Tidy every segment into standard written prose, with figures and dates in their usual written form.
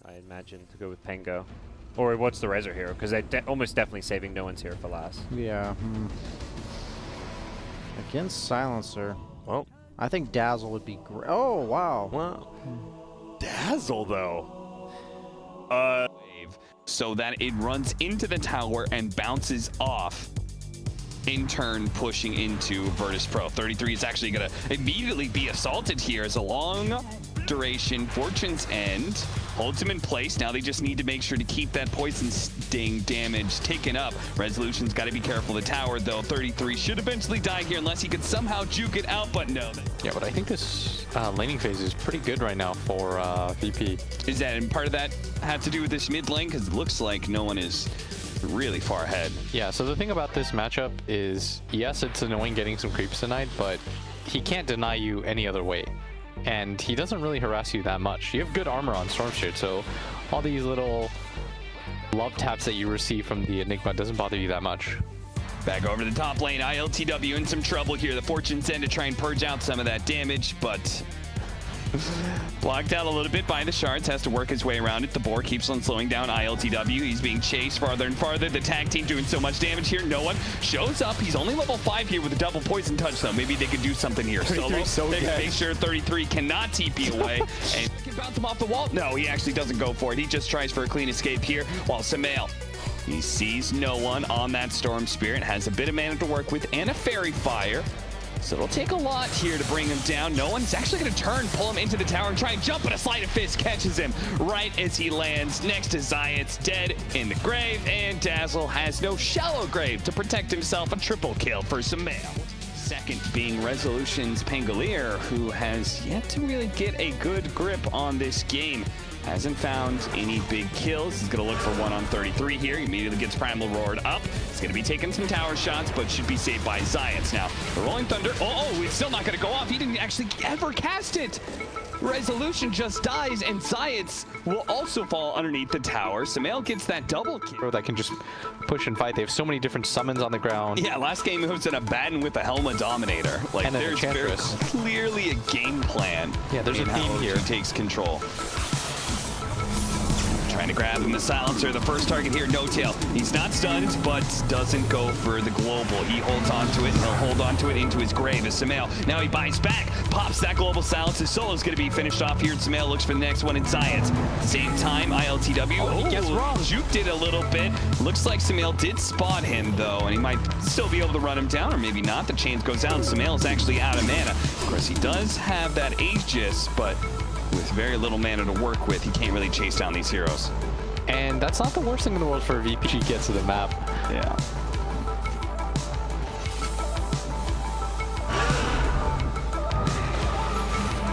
I imagine, to go with Pengo. Or what's the Reser hero? Because they're almost definitely saving no one's here for last. Yeah. Against Silencer. Well, I think Dazzle would be great. Oh, wow. Well, Dazzle, though. So that it runs into the tower and bounces off, in turn pushing into Virtus Pro. 33 is actually going to immediately be assaulted here as a long duration Fortune's End holds him in place. Now they just need to make sure to keep that poison sting damage taken up. Resolution's got to be careful. The tower, though, 33 should eventually die here unless he could somehow juke it out, but no. Yeah, but I think this laning phase is pretty good right now for VP. Is that, and part of that have to do with this mid lane? Because it looks like no one is really far ahead. Yeah, so the thing about this matchup is, yes, it's annoying getting some creeps tonight, but he can't deny you any other way. And he doesn't really harass you that much. You have good armor on Stormshield, so all these little love taps that you receive from the Enigma doesn't bother you that much. Back over the top lane, ILTW in some trouble here. The Fortune's End to try and purge out some of that damage, but blocked out a little bit by the shards, has to work his way around it. The boar keeps on slowing down ILTW. He's being chased farther and farther. The tag team doing so much damage here. No one shows up. He's only level 5 here with a double poison touch, though. Maybe they could do something here. Solo, so they can make sure 33 cannot TP away. And can bounce him off the wall. No, he actually doesn't go for it. He just tries for a clean escape here, while Samael, he sees no one on that Storm Spirit, has a bit of mana to work with and a Fairy Fire. So it'll take a lot here to bring him down. No one's actually going to turn, pull him into the tower, and try and jump, but a sleight of fist catches him right as he lands next to Zayac, dead in the grave, and Dazzle has no shallow grave to protect himself. A triple kill for Samael. Second being Resolution's Pangolier, who has yet to really get a good grip on this game. Hasn't found any big kills. He's going to look for one on 33 here. He immediately gets Primal Roared up. He's going to be taking some tower shots, but should be saved by Zayac. Now, the Rolling Thunder, it's still not going to go off. He didn't actually ever cast it. Resolution just dies, and Zayac will also fall underneath the tower. Samael gets that double kill. That can just push and fight. They have so many different summons on the ground. Yeah, last game he was in a Batten with the Helma Dominator. Like, and there's very clearly a game plan. Yeah, there's a theme here. He takes control. Trying to grab him, the Silencer, the first target here, No Tail. He's not stunned, but doesn't go for the global. He holds on to it, and he'll hold on to it into his grave as Samael. Now he bites back, pops that global silence. His solo's going to be finished off here, and Samael looks for the next one in Zayac. Same time, ILTW, he gets wrong. Juked it a little bit. Looks like Samael did spot him, though, and he might still be able to run him down, or maybe not. The chains goes out, and Samael's actually out of mana. Of course, he does have that Aegis, but with very little mana to work with, he can't really chase down these heroes. And that's not the worst thing in the world for a VP to get to the map. Yeah.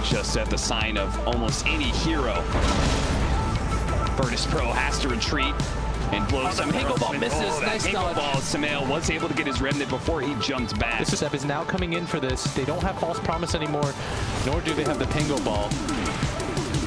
Just at the sign of almost any hero, Virtus Pro has to retreat and blow some Pango Ball misses. Nice Pango Ball. Samael was able to get his remnant before he jumped back. This step is now coming in for this. They don't have False Promise anymore, nor do they have the Pango Ball.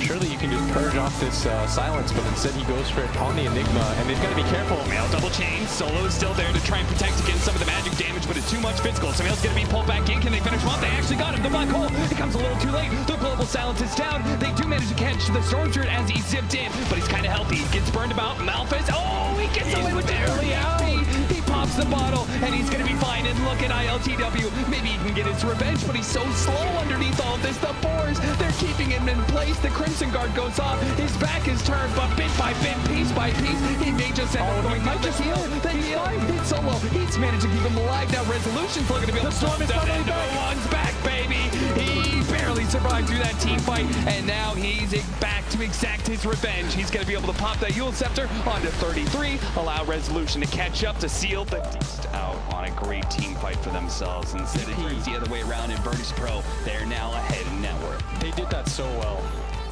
Surely you can just purge off this silence, but instead he goes for it on the Enigma, and they've got to be careful. Samael double chain. Solo is still there to try and protect against some of the magic damage, but it's too much physical. Samael's going to be pulled back in. Can they finish one? They actually got him. The black hole. It comes a little too late. The global silence is down. They do manage to catch the Storm Spirit as he zipped in, but he's kind of healthy. He gets burned about. Malphite. Oh, he gets away with the early HP. He pops the bottle, and he's going to be fine. And look at ILTW. Maybe he can get his revenge, but he's so slow underneath all of this. The boars, they're keeping him in place. The Crimson Guard goes off. His back is turned, but bit by bit, piece by piece, he may just end up going through the heal. The heal, it's Solo. He's managed to keep him alive. Now Resolution's looking to be able to storm his and no one's back, baby. He barely survived through that team fight, and now he's back to exact his revenge. He's going to be able to pop that Yule Scepter onto 33, allow Resolution to catch up to seal the beast out on a great team fight for themselves. Instead, it turns the other way around in Virtus Pro. They're now ahead in network. They did that so well.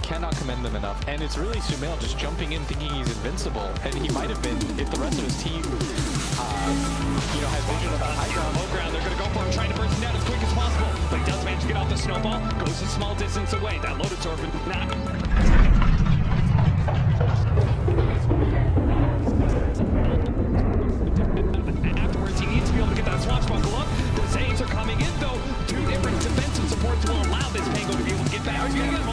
Cannot commend them enough. And it's really Samael just jumping in thinking he's invincible. And he might have been if the rest of his team, has vision of that high ground. Low ground, they're going to go for him, trying to burst him down as quick as possible. But he does manage to get off the snowball, goes a small distance away. That loaded torpid, not. Afterwards, he needs to be able to get that swashbuckle up. The Zays are coming in, though. Two different defensive supports will allow this Pango to be able to get back. He's going to get a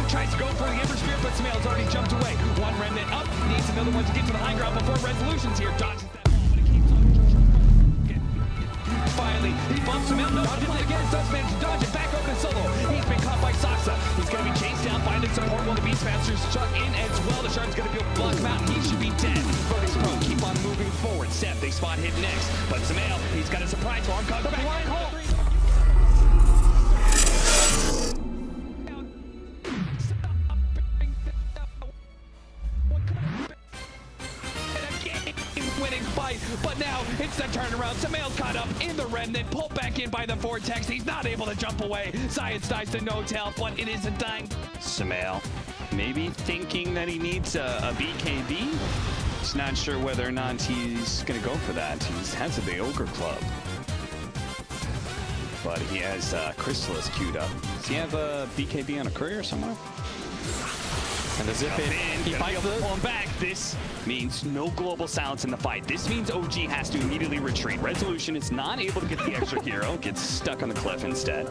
tries to go for the Ember Spirit, but Samael's already jumped. jumped away. One remnant up, needs another one to get to the high ground before Resolution's here. Dodges that ball, but it keeps on. Finally, he bumps him out. No, dodges it again. Does manage to dodge it. Back over to Solo. He's been caught by Saksa. He's going to be chased down, finding support while the Beastmasters chuck in as well. The Shard's going to be able to block him out. He should be dead. Birdie's pro. Keep on moving forward. Seth, they spot hit next. But Zamail, he's got a surprise for him. Comes back. Line hole. Winning fight, but now it's the turnaround. Zamail's caught up in the remnant, pulled back in by the vortex. He's not able to jump away. Zayac dies to no tail, but it isn't dying. Zamail maybe thinking that he needs a BKB. He's not sure whether or not he's going to go for that. He has the Ogre Club, but he has Chrysalis queued up. Does he have a BKB on a courier somewhere? And the zip in, he fights the... Pulling back. This means no global silence in the fight. This means OG has to immediately retreat. Resolution is not able to get the extra hero, gets stuck on the cliff instead.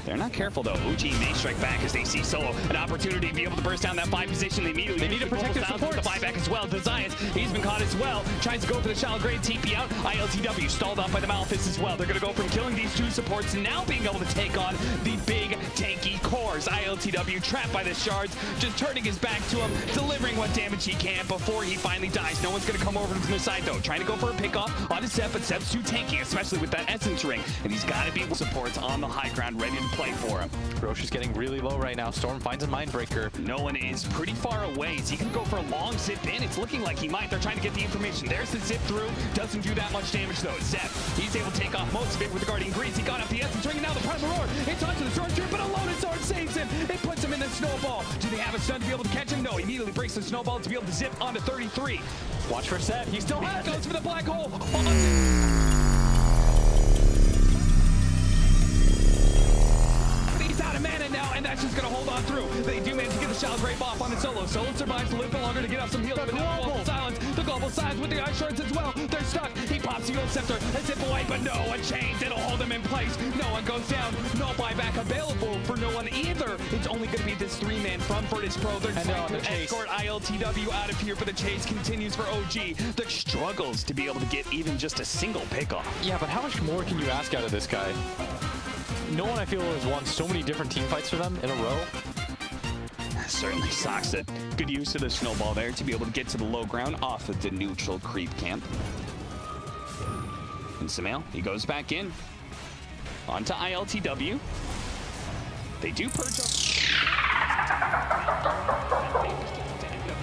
They're not careful though. OG may strike back as they see Solo an opportunity to be able to burst down that 5 position. They need to protect their supports. The buyback as well. The Zayac, he's been caught as well. Tries to go for the shallow grade TP out. ILTW stalled off by the Malefice as well. They're going to go from killing these 2 supports and now being able to take on the big tanky cores. ILTW trapped by the shards, just turning his back to him, delivering what damage he can before he finally dies. No one's going to come over to the side though. Trying to go for a pickoff onto Seth, but Seth's too tanky, especially with that Essence ring. And he's got to be supports on the high ground ready to play for him. Roche is getting really low right now. Storm finds a Mindbreaker. No one is pretty far away, so he can go for a long zip in. It's looking like he might. They're trying to get the information. There's the zip through. Doesn't do that much damage though. Zep, he's able to take off most of it with the Guardian Grease. He got up the Essence ring and now the Primal Roar. It's onto the Stormtrooper, but a loaded sword saves him. It puts him in the snowball. Do they have a stun to be able to catch him? No, he immediately breaks the snowball to be able to zip onto 33. Watch for Seth. He still has it. Goes for the black hole. He's out of mana now, and that's just going to hold on through. They do manage to get the Shallow Grave off on the Solo. Solo survives a little bit longer to get up some heals. The global silence with the ice shards as well. They're stuck. He pops the Eul Scepter and zip away, but no one chains. It'll hold him in place. No one goes down. No buyback available for no one either. It's only going to be this 3-man from Birdie's Pro. They're trying to escort ILTW out of here, but the chase continues for OG. The struggles to be able to get even just a single pickoff. Yeah, but how much more can you ask out of this guy? No one, I feel, has won so many different team fights for them in a row. Certainly Saksa. Good use of the snowball there to be able to get to the low ground off of the neutral creep camp. And Zamail, he goes back in. Onto ILTW. They do purge up.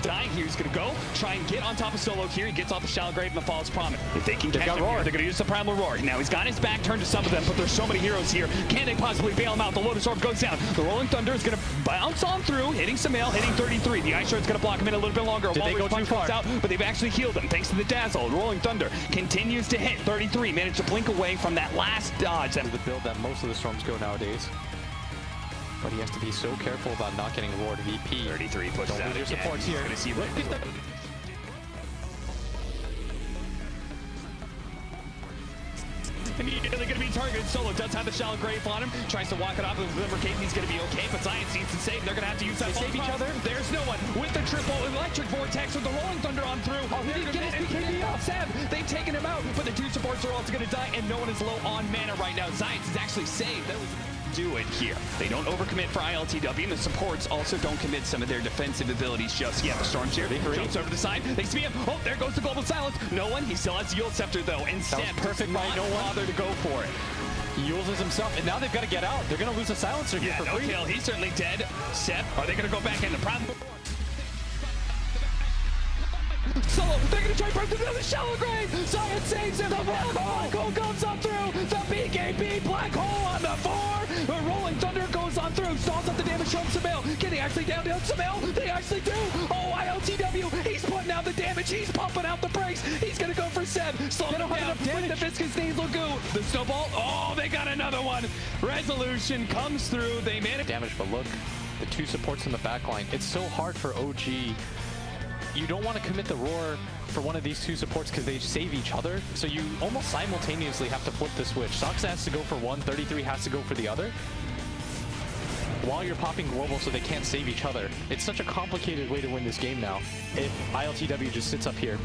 Die here. He's going to go try and get on top of Solo here. He gets off the Shallow Grave and the False Promise. If they can catch him here, they're going to use the Primal Roar. Now he's got his back turned to some of them, but there's so many heroes here. Can they possibly bail him out? The Lotus Orb goes down. The Rolling Thunder is going to bounce on through, hitting Zamail, hitting 33. The Ice Shard's going to block him in a little bit longer. Did they go too far? Out, but they've actually healed him thanks to the Dazzle. Rolling Thunder continues to hit 33. Managed to blink away from that last dodge. The build that most of the Storms go nowadays. But he has to be so careful about not getting Roar to VP. 33 pushes out your supports here. Gonna see immediately going to be targeted. Solo does have the Shallow Grave on him. Tries to walk it off with the Livercade. He's going to be okay, but Zayac needs to save. They're going to have to use that. They save each other. There's no one with the triple electric vortex with the Rolling Thunder on through. Oh, he didn't get his BKB off. Seb, they've taken him out, but the 2 supports are also going to die, and no one is low on mana right now. Zayac is actually saved. That was do it here. They don't overcommit for ILTW, and the supports also don't commit some of their defensive abilities just yet. The Stormshare jumps over the side. They see him. Oh, there goes the Global Silence. No one. He still has the Eul Scepter, though. And Seb perfect by no one. Bother to go for it. He uses himself, and now they've got to get out. They're going to lose a silencer here for free. Kill. He's certainly dead. Seb, are they going to go back in? The problem. Solo, they're going to try to burn through the Shallow Grave. Zayac saves him. The black hole comes up through. The BKB black hole on the 4. The Rolling Thunder goes on through. Stalls up the damage from Zamail. Can they actually down Zamail? They actually do. Oh, ILTW. He's putting out the damage. He's pumping out the brakes. He's going to go for Seb. Slow him down with the Viscous Nasal Goo. The snowball. Oh, they got another one. Resolution comes through. They manage damage, but look, the 2 supports in the back line. It's so hard for OG. You don't want to commit the Roar for one of these 2 supports because they save each other. So you almost simultaneously have to flip the switch. Saksa has to go for one, 33 has to go for the other. while you're popping global so they can't save each other. It's such a complicated way to win this game now. If ILTW just sits up here,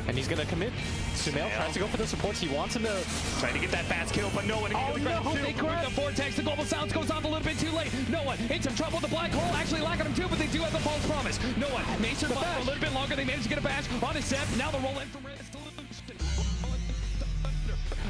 and he's gonna commit. Sumail tries to go for the supports. He wants him to Trying to get that fast kill, but no one. Oh no, they grab the vortex. The global silence goes off a little bit too late. No one in some trouble. The black hole actually lacking him too, but they do have the false promise. No one may survive for a little bit longer. They managed to get a bash on his Seb. Now the roll in from Resolution.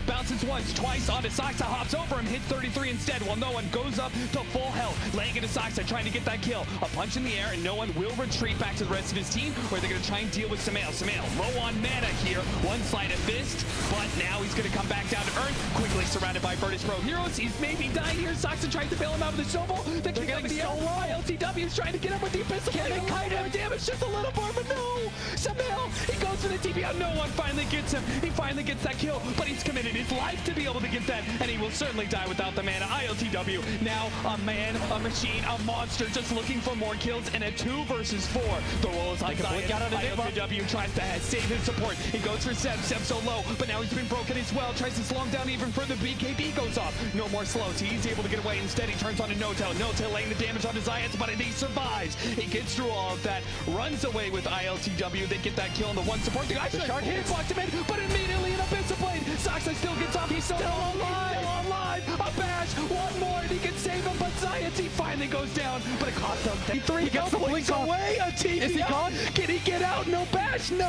Bounces once, twice onto Saxa, hops over him, hits 33 instead, while no one goes up to full health, laying into Saxa, trying to get that kill. A punch in the air, and no one will retreat back to the rest of his team, where they're going to try and deal with Sumail. Sumail, low on mana here, one sleight of fist, but now he's going to come back down to earth, quickly surrounded by Virtus Pro heroes. He's maybe dying here. Saxa tries to bail him out with the snowball. They're getting so low. ILTW is trying to get him with the abyssal. Can they kite him? Damage just a little more, but no! Sumail, he goes for the TP out. No one finally gets him. He finally gets that kill, but he's committed his life to be able to get that, and he will certainly die without the mana. ILTW now a man, a machine, a monster, just looking for more kills in a 2 versus 4. The roll is on Zayac. ILTW tries to save his support. He goes for Seb. Seb's so low, but now he's been broken as well. Tries to slow him down even further. BKB goes off. No more slows. He's able to get away. Instead, he turns on to No-Tail. No-Tail laying the damage on his Zayac, but he survives. He gets through all of that, runs away with ILTW. They get that kill on the one support. The shark hits, blocked him in, but immediately an abyssal blade. Saxa still gets off. He's still alive. A bash. One more, and he can save him, but Zayac, he finally goes down, but it cost him 3. He gets the blink away. A TP. Is he gone? Can he get out? No bash. No.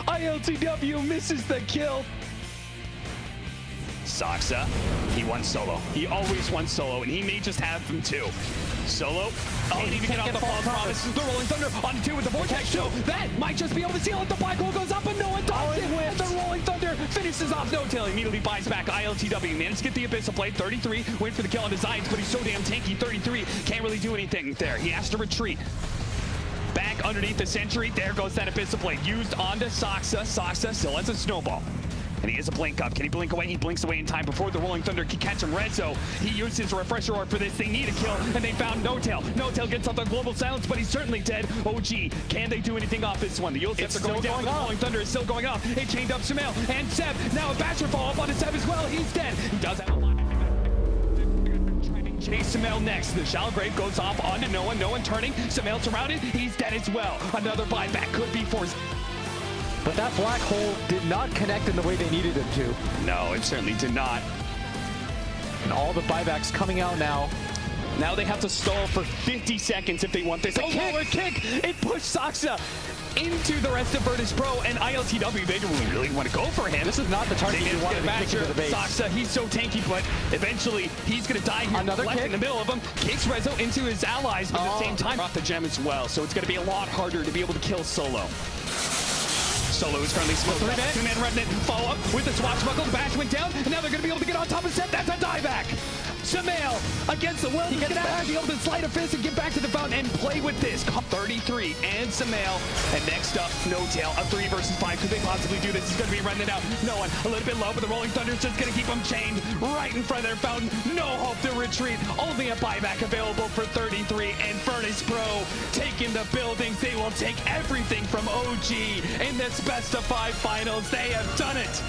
ILTW misses the kill. Saxa, he won solo. He always won solo, and he may just have him too. Solo. Oh, he didn't get off the false promise. The Rolling Thunder on 2 with the vortex too. That might just be able to seal it. The black hole goes up, and no one does it. And the Rolling Thunder finishes off No-Tail. Immediately buys back. ILTW managed to get the abyssal blade. 33. Went for the kill on his Zayac, but he's so damn tanky. 33 can't really do anything there. He has to retreat. Back underneath the sentry. There goes that abyssal blade. Used onto Saxa. Saxa still has a snowball. And he has a blink up. Can he blink away? He blinks away in time before the Rolling Thunder can catch him. Rezo, he used his refresher orb for this. They need a kill, and they found No-Tail. No-Tail gets off the global silence, but he's certainly dead. OG, can they do anything off this one? The Yulsets are going down, but the Rolling Thunder is still going off. It chained up Sumail and Seb. Now a basher fall up on his Seb as well. He's dead. He does have a lot of chase Sumail next. The Shallow Grave goes off onto no one. No one turning. Sumail surrounded. He's dead as well. Another buyback could be for... But that black hole did not connect in the way they needed it to. No, it certainly did not. And all the buybacks coming out now. Now they have to stall for 50 seconds if they want this. Oh, kick! It pushed Saxa into the rest of Virtus Pro, and ILTW, they don't really want to go for him. This is not the target you wanted to kick into the base. Saxa, he's so tanky, but eventually he's going to die here. Another left kick in the middle of him. Kicks Rezo into his allies, but at the same time, brought the gem as well, so it's going to be a lot harder to be able to kill Solo. Solo is currently smoked. 2-man remnant. Follow up with the swashbuckle. The bash went down, and now they're going to be able to get on top of Seth. That's a dieback. Sumail against the world. He gets back. Be able to slide a fist and get back to the fountain and play with this. 33 and Sumail. And next up, No-Tail. A 3 versus 5. Could they possibly do this? He's going to be running out. No one. A little bit low, but the Rolling Thunder is just going to keep him chained right in front of their fountain. No hope to retreat. Only a buyback available for 33. And Virtus Pro taking the buildings. They will take everything from OG in this best-of-5 finals. They have done it.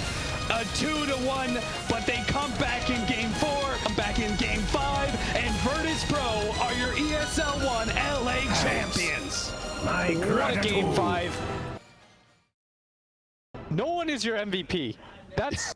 A 2-1, but they come back in Game 4, come back in Game 5, and Virtus Pro are your ESL 1 LA champions. What a Game 5. No one is your MVP. That's...